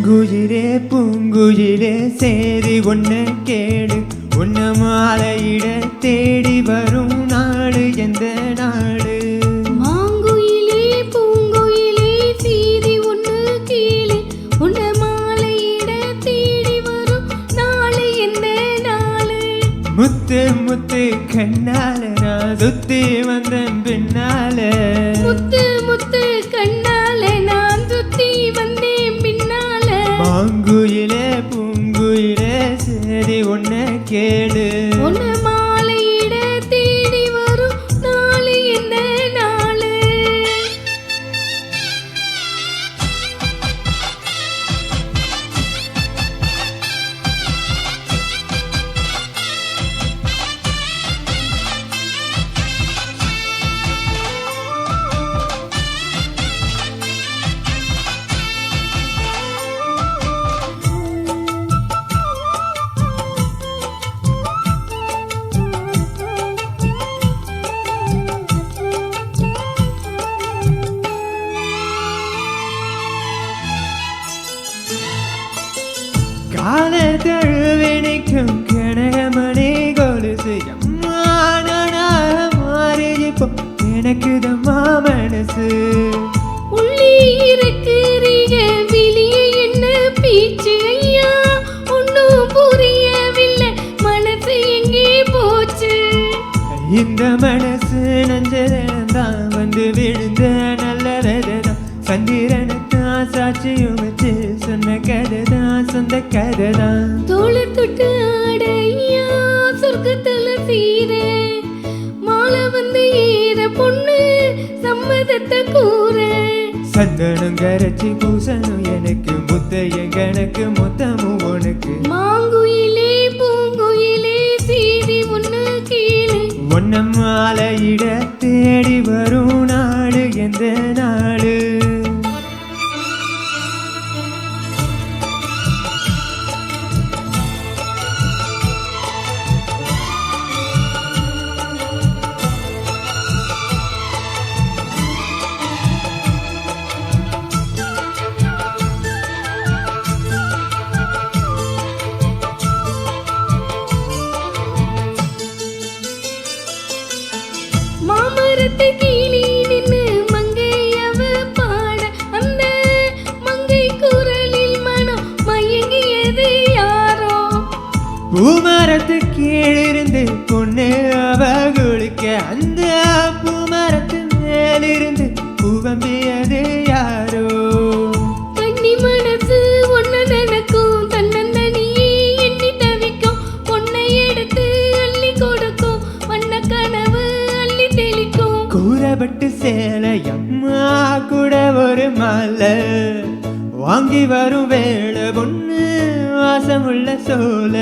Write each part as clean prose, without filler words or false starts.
மாங்குயிலே பூங்குயிலே சேரி ஒன்ன கேடு உன்ன மாலையிட தேடி வரும் நாடு எந்த நாடு? மாங்குயிலே பூங்குயிலே சேரி ஒன்னு கேளு உன்ன மாலையிட தேடி வரும் நாடு எந்த நாடு? முத்து முத்து கண்ணால நான் சுத்தி வந்தேன் பின்னால. முத்து முத்து கண்ணால நான் சுத்தி வந்தேன் பின்னால. மாங்குயிலே பூங்குயிலே சேரி ஒன்ன கேளு உன்ன மாலையிட தேடி வரும் நாடு எந்த நாடு? கால தழுவினைக்கும் கனகமணி கொலுசு மாறி இப்போ எனக்கு தம்மா மனசு. உள்ளே இருக்கிறீங்க வெளியே என்ன பேச்சு ஐயா ஒன்னும் புரியவில்லை மனசு எங்கே போச்சு? இந்த மனசு நஞ்சதான் வந்து விழுந்த நல்லதான் சந்திரனைத்தான் சாட்சியும் வச்சு சொன்ன கதைதான் சொந்த கதைதான். தோளை தொட்டு ஆட ஐயா சொர்க்கத்துல சீர மாலை வந்து ஏற பொண்ணு சம்மதத்தை கூற. சந்தனம் கரைச்சி பூசணும் எனக்கு முத்தைய கணக்கு மொத்தமும் உனக்கு. மாங்குயிலே பூங்குயிலே சேதி ஒன்னு கேளு ஒன்ன மாலையிட தேடி வரும் நாடு எந்த நாடு? மாமரத்து கீழே நின்னு மங்கையவ பாட அந்த மங்கை குரலில் மனம் மயங்கியது யாரோ? பூமரத்து கீழிருந்து பொண்ணு அவ குளிக்க அந்த பூமரத்து மேலிருந்து பூவம்பியது யாரோ? கண்ணி மனசு ஒன்னு நினைக்கும் தன்னந்தனியே எண்ணி தவிக்கும் பொண்ணை எடுத்து அள்ளி கொடுக்கும் வண்ண கனவு அள்ளி தெளிக்கும். கூறப்பட்டு சேலையம்மா கூட ஒரு மாலை வாங்கி வரும் வேளை பொண்ணு வாசமுள்ள சோல.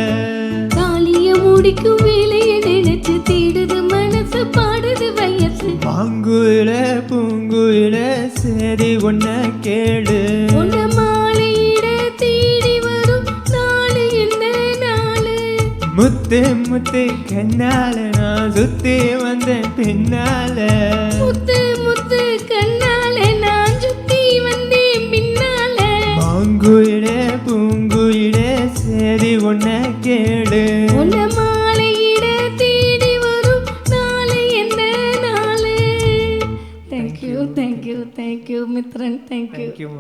தாலிய முடிக்கும் வேலையை நினைச்சு தேடுது மனசு பாடுது வயசு. மாங்குயில பூங்குயில சரி ஒன்ன கேளு உன்ன மாலையிட தேடி வரும் நாடு எந்த நாடு? முத்து முத்து கண்ணால நான் சுத்தி வந்தேன் பின்னால. முத்து முத்து கண்ணால நான் சுத்தி வந்தேன் பின்னால. மாங்குயில பூங்குயில சரி ஒன்ன கேளு உன்ன மாலையிட தேடி வரும் நாடு எந்த நாடு? Thank you thank you thank you Mithran thank you. Thank you.